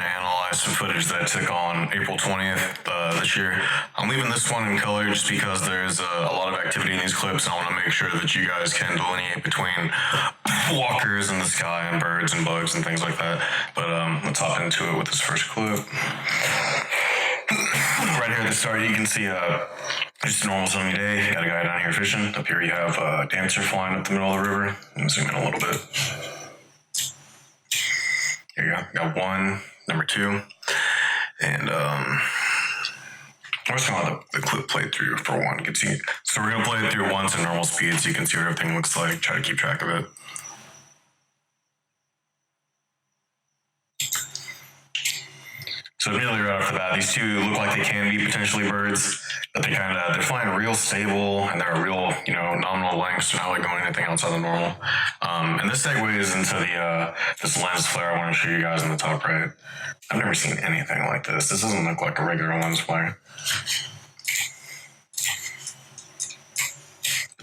to analyze some footage that I took on April 20th this year. I'm leaving this one in color just because there's a lot of activity in these clips, and I want to make sure that you guys can delineate between walkers in the sky and birds and bugs and things like that. But let's hop into it with this first clip. Right here at the start, you can see just a normal sunny day. Got a guy down here fishing. Up here you have a dancer flying up the middle of the river. I'm going to zoom in a little bit. Here you go. Got one, number two. And we're just going to let the clip play through for one. So we're going to play it through once at normal speed so you can see what everything looks like. Try to keep track of it. So immediately right off the bat, these two look like they can be potentially birds, but they're flying real stable and they're a real, nominal length, so not like going anything outside the normal. And this segues into this lens flare I want to show you guys in the top right. I've never seen anything like this. This doesn't look like a regular lens flare.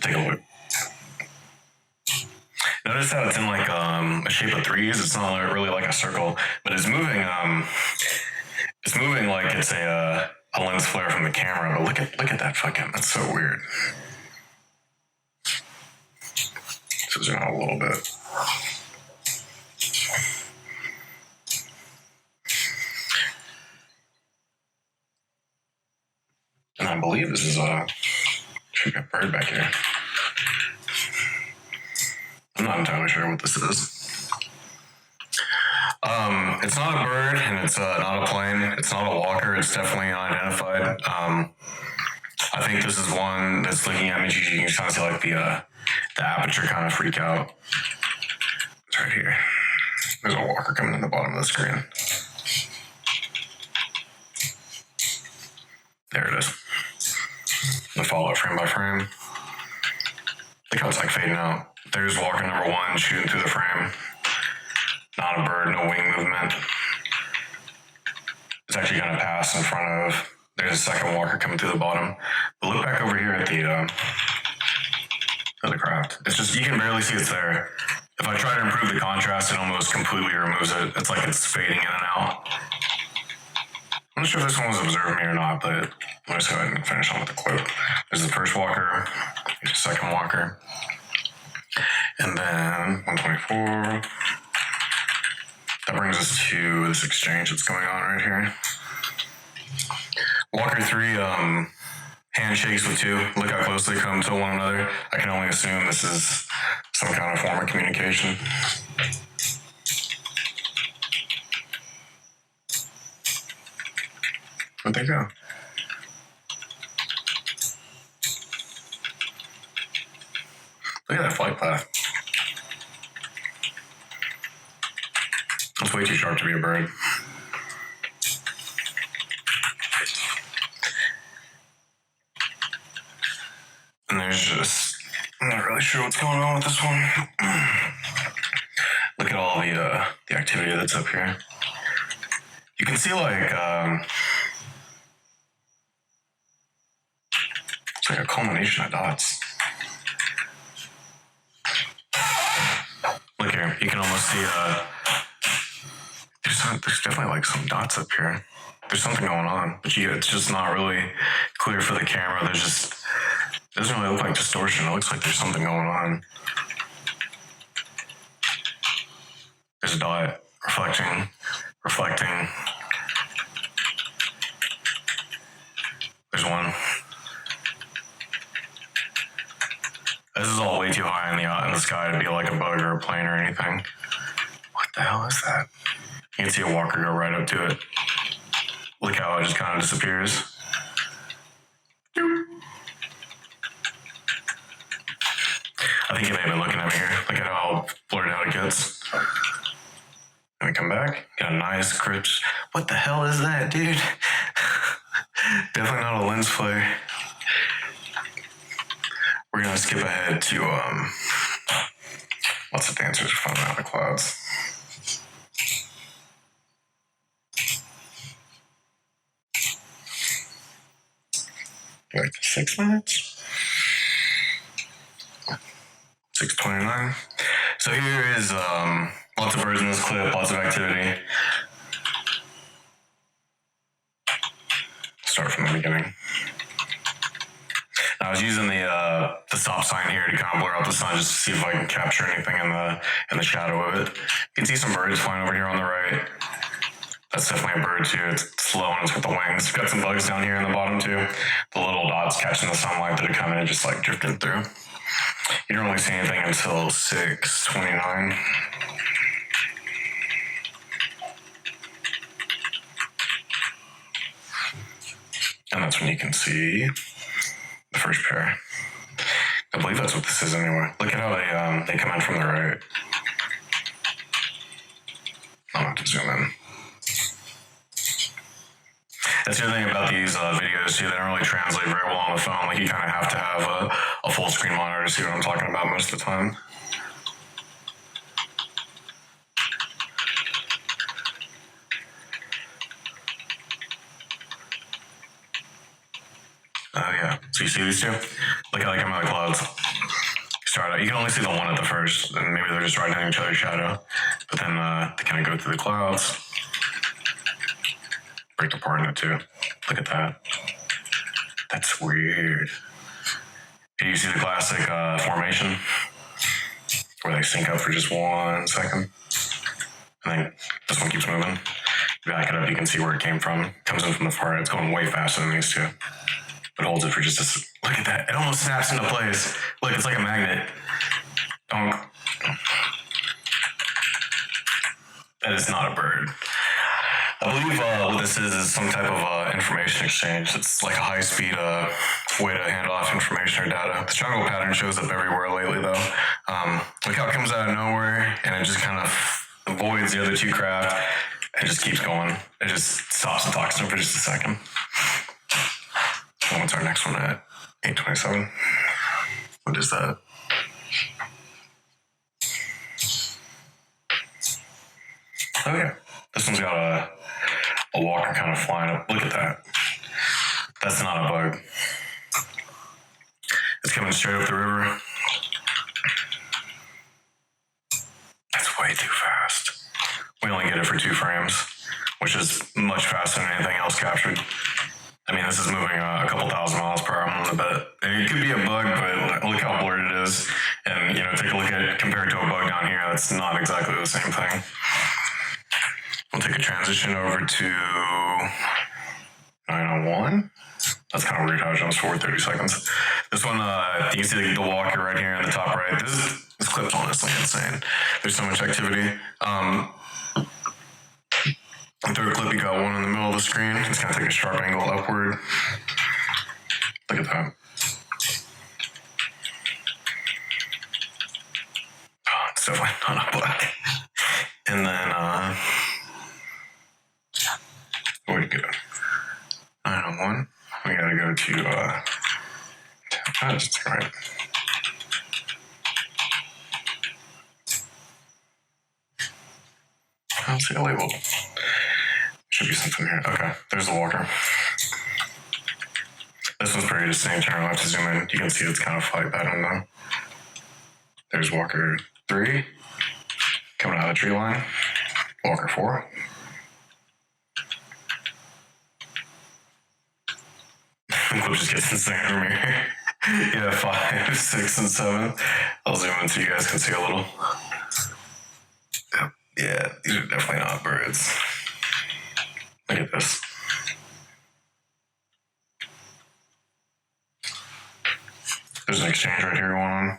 Take a look. Notice how it's in like a shape of threes. It's not really like a circle, but it's moving. It's moving like it's a lens flare from the camera. But look at that fucking. That's so weird. So zoom out a little bit. And I believe this is should be a bird back here. I'm not entirely sure what this is. It's not a bird, and it's not a plane. It's not a walker. It's definitely unidentified. I think this is one that's looking at me. You can kind of see like the aperture kind of freak out. It's right here. There's a walker coming in the bottom of the screen. There it is. The follow frame by frame. Look how it's like fading out. There's walker number one shooting through the frame. Not a bird, no wing movement. It's actually going to pass in front of. There's a second walker coming through the bottom. But look back over here at the craft. It's just, you can barely see it's there. If I try to improve the contrast, it almost completely removes it. It's like it's fading in and out. I'm not sure if this one was observing me or not, but let's go ahead and finish on with the clip. There's the first walker. Here's the second walker. And then 124. That brings us to this exchange that's going on right here. Walker 3 handshakes with 2. Look how close they come to one another. I can only assume this is some kind of form of communication. Where'd they go? Look at that flight path. It's way too sharp to be a bird. And there's just, I'm not really sure what's going on with this one. Look at all the activity that's up here. You can see like, it's like a culmination of dots. Look here, you can almost see there's definitely like some dots up here. There's something going on, but it's just not really clear for the camera. It doesn't really look like distortion. It looks like there's something going on. There's a dot reflecting. There's one. This is all way too high in the sky to be like a bug or a plane or anything. What the hell is that? You can see a walker go right up to it. Look how it just kind of disappears. I think you may have been looking at me here. Look at how blurred out it gets. Let me come back. Got a nice crisp. What the hell is that, dude? Definitely not a lens flare. We're gonna skip ahead to lots of dancers are falling out of the clouds. Like 6 minutes? 6:29. So here is lots of birds in this clip, lots of activity. start from the beginning. I was using the stop sign here to kind of blur out the sun just to see if I can capture anything in the shadow of it. You can see some birds flying over here on the right. That's definitely a bird too. It's slow and it's with the wings. We've got some bugs down here in the bottom too. The little dots catching the sunlight that are kind of just like drifting through. You don't really see anything until 6:29. And that's when you can see the first pair. I believe that's what this is anyway. Look at how they come in from the right. I'll have to zoom in. That's the other thing about these videos too. They don't really translate very well on the phone. Like you kind of have to have a full screen monitor to see what I'm talking about most of the time. Oh yeah. So you see these two? Look how they come out of the clouds. Start out. You can only see the one at the first, and maybe they're just right in each other's shadow. But then they kind of go through the clouds. Break apart into two. Look at that. That's weird. You see the classic formation where they sync up for just 1 second, and then this one keeps moving. You back it up, you can see where it came from. It comes in from the far right. It's going way faster than these two. It holds it for just a... Look at that. It almost snaps into place. Look, it's like a magnet. Donk. That is not a bird. I believe what this is some type of information exchange. It's like a high-speed way to hand off information or data. The jungle pattern shows up everywhere lately, though. Look how it comes out of nowhere, and it just kind of avoids the other two craft and just keeps going. It just stops and talks to them for just a second. And what's our next one at? 8:27. What is that? Oh, yeah. This one's got a walker kind of flying up. Look at that. That's not a bug. It's coming straight up the river. That's way too fast. We only get it for 2 frames, which is much faster than anything else captured. I mean, this is moving a couple thousand miles per hour on the bit. It could be a bug, but look how blurred it is. And, take a look at it compared to a bug down here. That's not exactly the same thing. We'll take a transition over to 901. That's kind of weird how it jumps forward 30 seconds. This one, you can see the walker right here in the top right. This clip's honestly insane. There's so much activity. Third clip, you got one in the middle of the screen. It's going to take a sharp angle upward. Look at that. Oh, it's definitely not a black. And then, where'd it go? 901. We got to go to, that's right. I don't see a label. Should be something here. Okay, there's the walker. This one's pretty distinct. I'll have to zoom in. You can see it's kind of flight pattern though. There's walker 3 coming out of the tree line. Walker 4. The clip just gets insane from here. Yeah, 5, 6, and 7. I'll zoom in so you guys can see a little. Yep. Yeah, these are definitely not birds. Look at this. There's an exchange right here going on.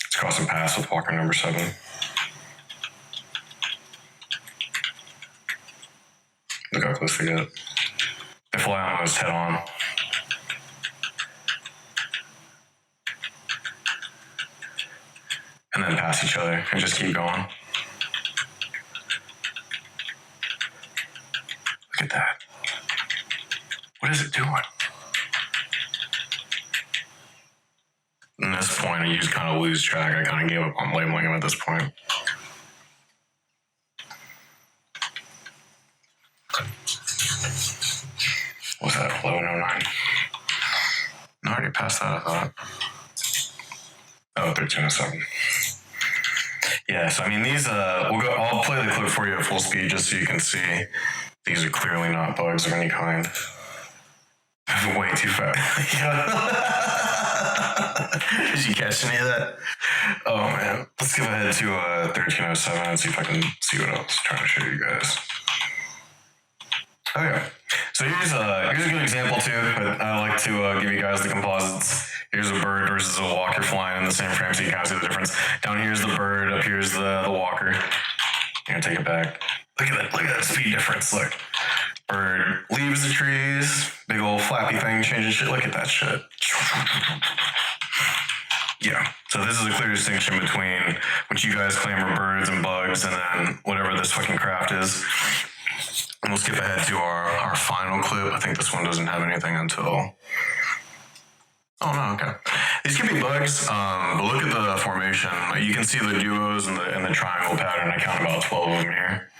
It's crossing paths with walker number 7. Look how close they get. They fly almost head on. And then pass each other and just keep going. Look at that. What is it doing? At this point, you just kind of lose track. I kind of gave up on labeling them at this point. What's that? 1109? I already passed that, I thought. Oh, 1307. Yeah, so I mean these I'll play the clip for you at full speed just so you can see these are clearly not bugs of any kind. Way too fast. Did you catch any of that? Oh man. Let's skip ahead to 1307 and see if I can see what else I'm trying to show you guys. Okay. So here's a good example too, but I like to give you guys the composites. Here's a bird versus a walker flying in the same frame, so you kind of see the difference. Down here's the bird, up here's the walker. I'm gonna take it back. Look at that speed difference, look. Bird leaves the trees, big old flappy thing, changing shit. Look at that shit. Yeah, so this is a clear distinction between what you guys claim are birds and bugs and then whatever this fucking craft is. And we'll skip ahead to our final clip. I think this one doesn't have anything until... Oh no, okay. These can be bugs, but look at the formation. You can see the duos and the triangle pattern. I count about 12 of them here.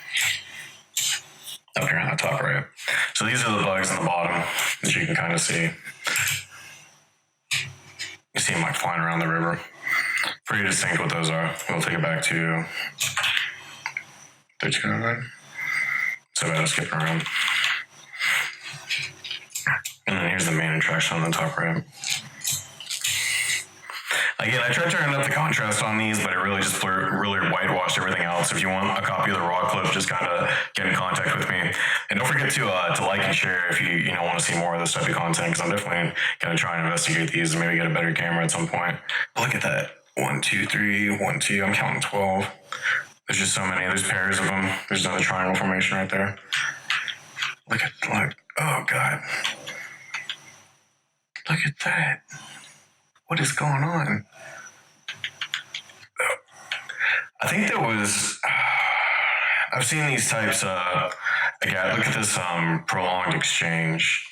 Up here on the top right. So these are the bugs on the bottom that you can kind of see. You see them like flying around the river. Pretty distinct what those are. We'll take it back to 1309. So bad, skipping around. And then here's the main attraction on the top right. Again, I tried turning up the contrast on these, but it really just really whitewashed everything else. If you want a copy of the raw clip, just kind of get in contact with me. And don't forget to like and share if you want to see more of this type of content, because I'm definitely going to try and investigate these and maybe get a better camera at some point. Look at that. 1, 2, 3, 1, 2. I'm counting 12. There's just so many. There's pairs of them. There's another triangle formation right there. Look. Oh, God. Look at that. What is going on? I think there was... I've seen these types... Again, look at this prolonged exchange.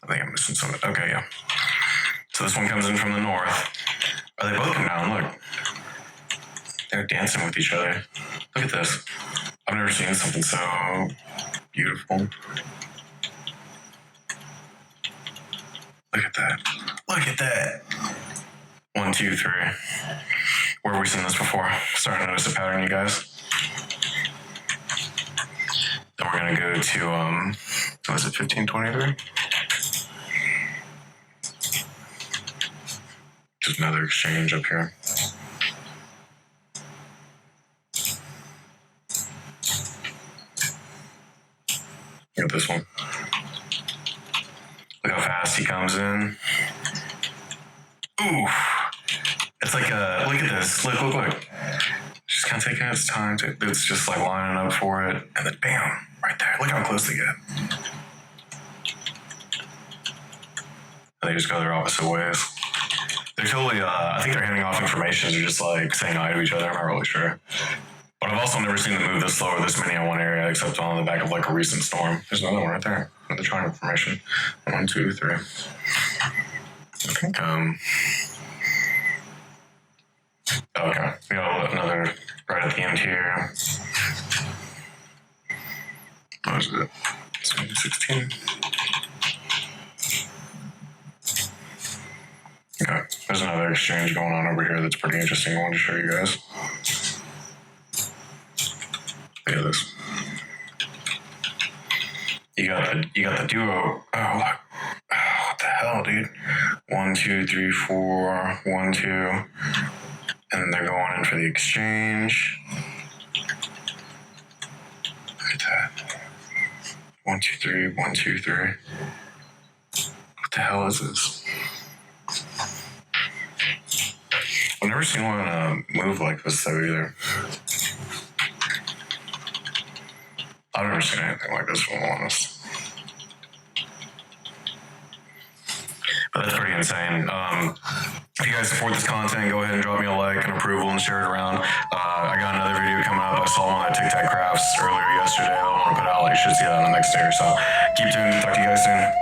I think I'm missing something. Okay, yeah. So this one comes in from the north. Oh, they both come down, look. They're dancing with each other. Look at this. I've never seen something so beautiful. Look at that. Look at that. 1, 2, 3. Where have we seen this before? Starting to notice a pattern, you guys. Then we're going to go to, what was it, 1523? Just another exchange up here. Look at this one. Look how fast he comes in. Ooh. It's like look at this. Look. Just kind of taking its time. It's just like lining up for it. And then bam, right there. Look how close they get. And they just go their opposite ways. They're totally, I think they're handing off information. They're just like saying hi to each other. I'm not really sure. But I've also never seen them move this slow or this many in one area except on the back of like a recent storm. There's another one right there. Another triangle formation. 1, 2, 3. I think, okay. We got another right at the end here. What is it? 16. Okay. There's another exchange going on over here that's pretty interesting. I wanted to show you guys. Look at this. You got the duo. Oh, look. Oh, what the hell, dude? 1, 2, 3, 4. 1, 2. And then they're going in for the exchange. Look at that. 1, 2, 3. 1, 2, 3. What the hell is this? I've never seen one move like this though either. I've never seen anything like this, if I'm honest. But that's pretty insane. If you guys support this content, go ahead and drop me a like and approval and share it around. I got another video coming up. I saw one at Tic Tac Crafts earlier yesterday. I don't want to put out. You should see that on the next day or so. Keep tuned. Talk to you guys soon.